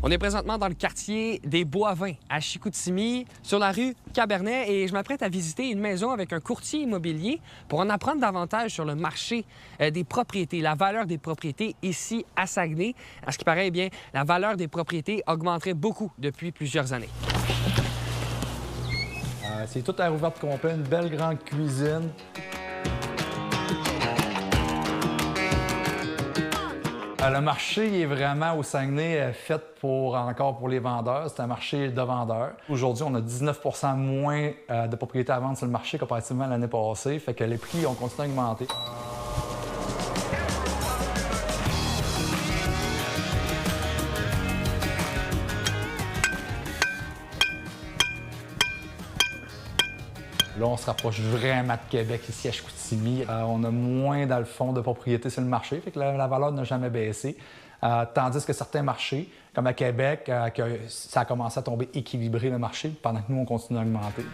On est présentement dans le quartier des Bois-Vins, à Chicoutimi, sur la rue Cabernet, et je m'apprête à visiter une maison avec un courtier immobilier pour en apprendre davantage sur le marché des propriétés, la valeur des propriétés ici à Saguenay. À ce qui paraît, eh bien, la valeur des propriétés augmenterait beaucoup depuis plusieurs années. C'est tout à ouverte complet, une belle grande cuisine. Le marché est vraiment au Saguenay fait encore pour les vendeurs. C'est un marché de vendeurs. Aujourd'hui, on a 19 % moins de propriétés à vendre sur le marché comparativement à l'année passée. Fait que les prix ont continué à augmenter. Là, on se rapproche vraiment de Québec, ici à Chicoutimi. On a moins, dans le fond, de propriétés sur le marché, fait que la valeur n'a jamais baissé. Tandis que certains marchés, comme à Québec, ça a commencé à tomber équilibré le marché, pendant que nous, on continue à augmenter.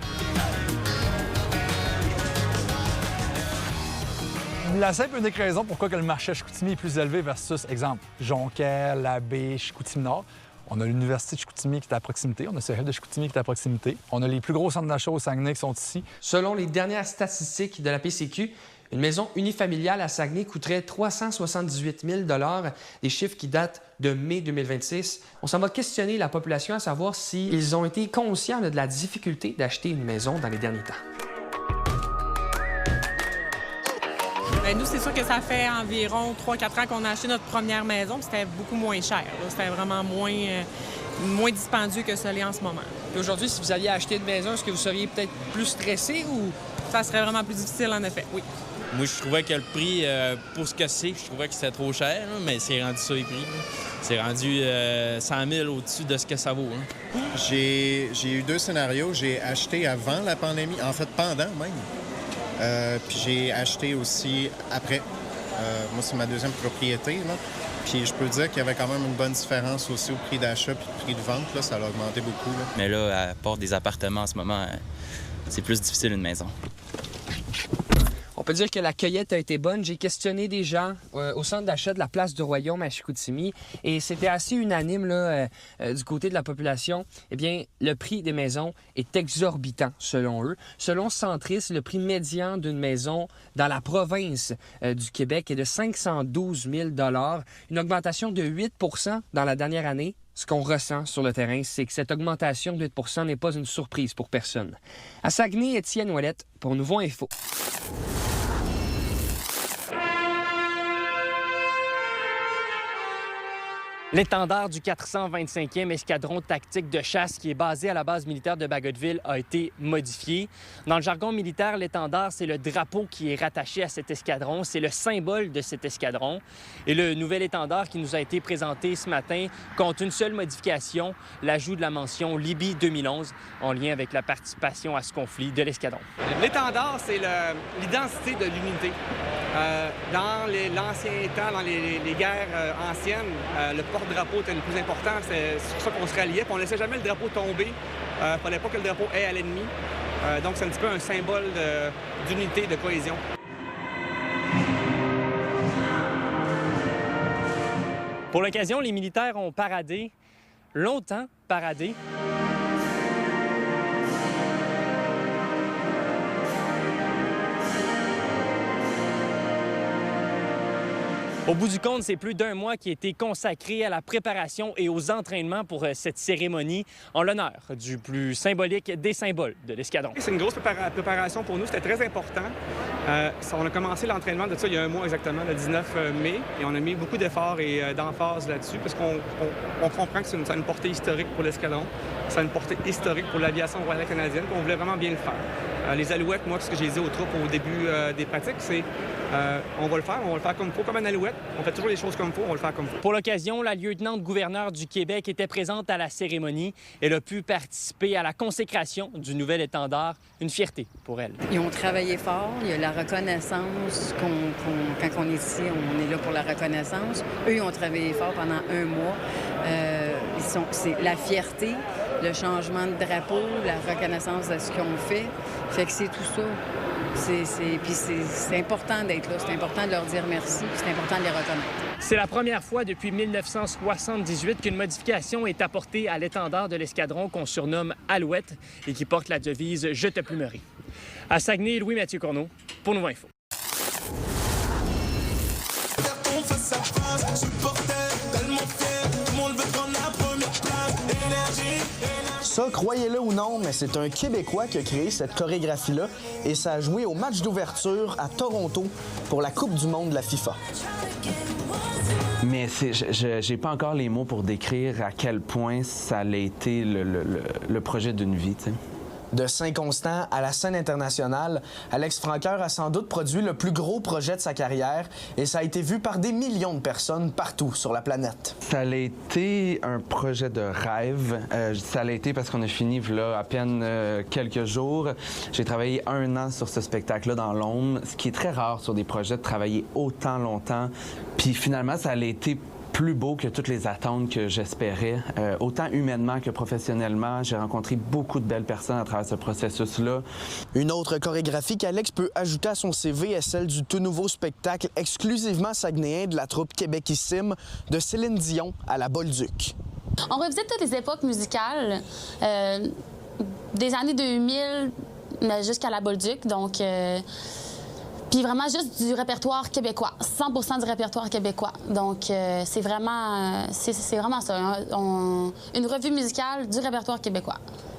La simple et unique raison pourquoi le marché à Chicoutimi est plus élevé versus, exemple, Jonquière, Labbé, Chicoutimi-Nord, on a l'Université de Chicoutimi qui est à proximité, on a le Cégep de Chicoutimi qui est à proximité. On a les plus gros centres d'achat au Saguenay qui sont ici. Selon les dernières statistiques de la PCQ, une maison unifamiliale à Saguenay coûterait 378 000 $, des chiffres qui datent de mai 2026. On s'en va questionner la population à savoir s'ils ont été conscients de la difficulté d'acheter une maison dans les derniers temps. Bien, nous, c'est sûr que ça fait environ 3-4 ans qu'on a acheté notre première maison, puis c'était beaucoup moins cher. C'était vraiment moins dispendieux que ça l'est en ce moment. Aujourd'hui, si vous alliez acheter une maison, est-ce que vous seriez peut-être plus stressé ou... Ça serait vraiment plus difficile, en effet, oui. Moi, je trouvais que le prix, pour ce que c'est, je trouvais que c'était trop cher, là, mais c'est rendu ça les prix. C'est rendu 100 000 au-dessus de ce que ça vaut. Hein. J'ai eu 2 scénarios. J'ai acheté avant la pandémie, en fait pendant même. Puis j'ai acheté aussi après. Moi, c'est ma deuxième propriété, là. Puis je peux dire qu'il y avait quand même une bonne différence aussi au prix d'achat puis au prix de vente. Là, ça a augmenté beaucoup. Là. Mais là, à part des appartements en ce moment, c'est plus difficile une maison. On peut dire que la cueillette a été bonne. J'ai questionné des gens au centre d'achat de la place du Royaume à Chicoutimi et c'était assez unanime là, du côté de la population. Eh bien, le prix des maisons est exorbitant selon eux. Selon Centris, le prix médian d'une maison dans la province du Québec est de 512 000 $, une augmentation de 8 % dans la dernière année. Ce qu'on ressent sur le terrain, c'est que cette augmentation de 8 % n'est pas une surprise pour personne. À Saguenay, Étienne Ouellette pour Nouveau Info. L'étendard du 425e escadron tactique de chasse qui est basé à la base militaire de Bagotville a été modifié. Dans le jargon militaire, l'étendard, c'est le drapeau qui est rattaché à cet escadron. C'est le symbole de cet escadron. Et le nouvel étendard qui nous a été présenté ce matin compte une seule modification, l'ajout de la mention Libye 2011 en lien avec la participation à ce conflit de l'escadron. L'étendard, c'est l'identité de l'unité. Dans l'ancien temps, dans les guerres anciennes, le porte-drapeau était le plus important. C'est sur ça qu'on se ralliait. Puis on ne laissait jamais le drapeau tomber. Il ne fallait pas que le drapeau aille à l'ennemi. Donc, c'est un petit peu un symbole d'unité, de cohésion. Pour l'occasion, les militaires ont paradé, longtemps paradé. Au bout du compte, c'est plus d'1 mois qui a été consacré à la préparation et aux entraînements pour cette cérémonie en l'honneur du plus symbolique des symboles de l'escadron. C'est une grosse préparation pour nous, c'était très important. On a commencé l'entraînement de ça il y a 1 mois exactement, le 19 mai, et on a mis beaucoup d'efforts et d'emphase là-dessus parce qu'on comprend que ça a une portée historique pour l'escadron, ça a une portée historique pour l'aviation royale canadienne, puis on voulait vraiment bien le faire. Les Alouettes, moi, ce que j'ai dit aux troupes au début des pratiques, c'est on va le faire comme il faut, comme un Alouette. On fait toujours les choses comme il faut, on va le faire comme il faut. Pour l'occasion, la lieutenant-gouverneure du Québec était présente à la cérémonie. Elle a pu participer à la consécration du nouvel étendard, une fierté pour elle. Ils ont travaillé fort, il y a la reconnaissance, quand on est ici, on est là pour la reconnaissance. Eux, ils ont travaillé fort pendant 1 mois. C'est la fierté, le changement de drapeau, la reconnaissance de ce qu'ils ont fait. Fait que c'est tout ça. Puis c'est important d'être là, c'est important de leur dire merci, puis c'est important de les reconnaître. C'est la première fois depuis 1978 qu'une modification est apportée à l'étendard de l'escadron qu'on surnomme Alouette et qui porte la devise « Je te plumerai ». À Saguenay, Louis-Mathieu Corneau pour Nouveau Info. Ça, croyez-le ou non, mais c'est un Québécois qui a créé cette chorégraphie-là et ça a joué au match d'ouverture à Toronto pour la Coupe du monde de la FIFA. Mais j'ai pas encore les mots pour décrire à quel point ça a été le projet d'une vie, tu sais. De Saint-Constant à la scène internationale, Alex Franqueur a sans doute produit le plus gros projet de sa carrière et ça a été vu par des millions de personnes partout sur la planète. Ça a été un projet de rêve. Ça l'a été parce qu'on a fini là, à peine quelques jours. J'ai travaillé 1 an sur ce spectacle-là dans l'ombre, ce qui est très rare sur des projets de travailler autant longtemps. Puis finalement, ça a été plus beau que toutes les attentes que j'espérais. Autant humainement que professionnellement, j'ai rencontré beaucoup de belles personnes à travers ce processus-là. Une autre chorégraphie qu'Alex peut ajouter à son CV est celle du tout nouveau spectacle exclusivement saguenéen de la troupe Québécissime de Céline Dion à la Bolduc. On revisite toutes les époques musicales, des années 2000 jusqu'à la Bolduc, donc... Puis vraiment juste du répertoire québécois, 100% du répertoire québécois. Donc c'est vraiment ça, une revue musicale du répertoire québécois.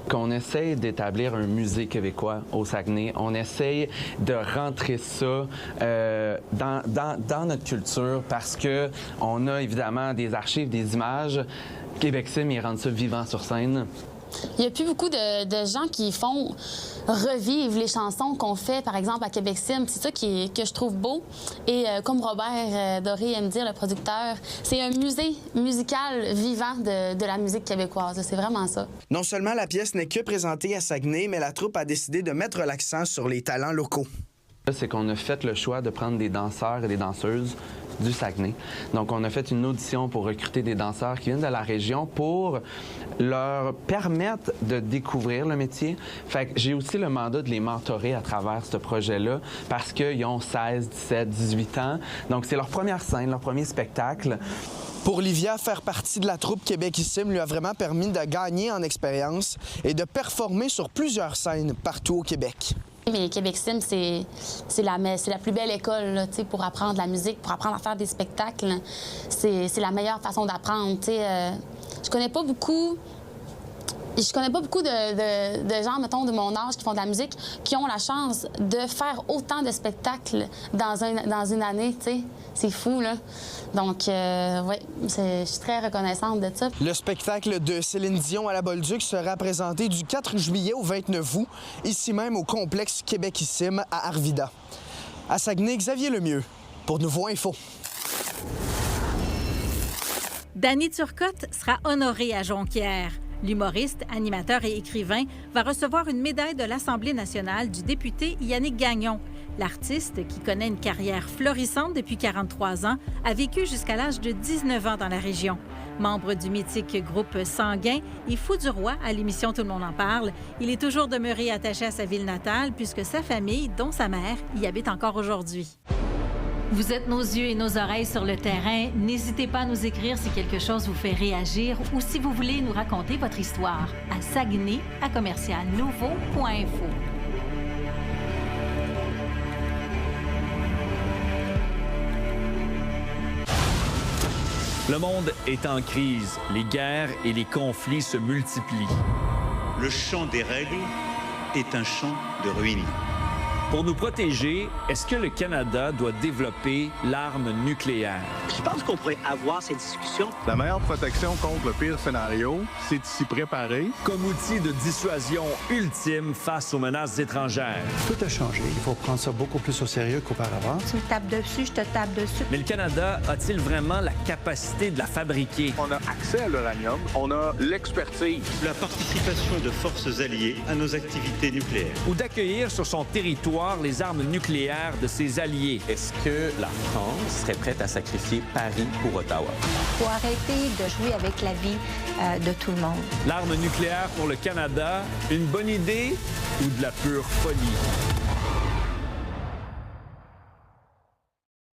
Qu'on essaye d'établir un musée québécois au Saguenay, on essaye de rentrer ça dans notre culture parce que on a évidemment des archives, des images. Québécisime, ils rendent ça vivant sur scène. Il n'y a plus beaucoup de gens qui font revivre les chansons qu'on fait, par exemple, à Québécisime. C'est ça que je trouve beau. Et comme Robert Doré aime dire, le producteur, c'est un musée musical vivant de la musique québécoise. C'est vraiment ça. Non seulement la pièce n'est que présentée à Saguenay, mais la troupe a décidé de mettre l'accent sur les talents locaux. C'est qu'on a fait le choix de prendre des danseurs et des danseuses du Saguenay. Donc, on a fait une audition pour recruter des danseurs qui viennent de la région pour leur permettre de découvrir le métier. Fait que j'ai aussi le mandat de les mentorer à travers ce projet-là parce qu'ils ont 16, 17, 18 ans. Donc, c'est leur première scène, leur premier spectacle. Pour Livia, faire partie de la troupe Québécissime lui a vraiment permis de gagner en expérience et de performer sur plusieurs scènes partout au Québec. Mais Québécisime, c'est la plus belle école là, pour apprendre la musique, pour apprendre à faire des spectacles. C'est la meilleure façon d'apprendre. Je connais pas beaucoup de gens, mettons, de mon âge qui font de la musique, qui ont la chance de faire autant de spectacles dans une année, tu sais. C'est fou, là. Donc, oui, je suis très reconnaissante de ça. Le spectacle de Céline Dion à la Bolduc sera présenté du 4 juillet au 29 août, ici même au complexe Québécissime à Arvida. À Saguenay, Xavier Lemieux, pour Nouveau Info. Danny Turcotte sera honoré à Jonquière. L'humoriste, animateur et écrivain va recevoir une médaille de l'Assemblée nationale du député Yannick Gagnon. L'artiste, qui connaît une carrière florissante depuis 43 ans, a vécu jusqu'à l'âge de 19 ans dans la région. Membre du mythique groupe Sanguin et fou du roi à l'émission Tout le monde en parle, il est toujours demeuré attaché à sa ville natale puisque sa famille, dont sa mère, y habite encore aujourd'hui. Vous êtes nos yeux et nos oreilles sur le terrain. N'hésitez pas à nous écrire si quelque chose vous fait réagir ou si vous voulez nous raconter votre histoire à saguenay@commercialnouveau.info. Le monde est en crise. Les guerres et les conflits se multiplient. Le champ des règles est un champ de ruines. Pour nous protéger, est-ce que le Canada doit développer l'arme nucléaire? Je pense qu'on pourrait avoir ces discussions. La meilleure protection contre le pire scénario, c'est de s'y préparer. Comme outil de dissuasion ultime face aux menaces étrangères. Tout a changé. Il faut prendre ça beaucoup plus au sérieux qu'auparavant. Tu me tapes dessus, je te tape dessus. Mais le Canada a-t-il vraiment la capacité de la fabriquer? On a accès à l'uranium, on a l'expertise. La participation de forces alliées à nos activités nucléaires. Ou d'accueillir sur son territoire les armes nucléaires de ses alliés. Est-ce que la France serait prête à sacrifier Paris pour Ottawa? Il faut arrêter de jouer avec la vie de tout le monde. L'arme nucléaire pour le Canada, une bonne idée ou de la pure folie?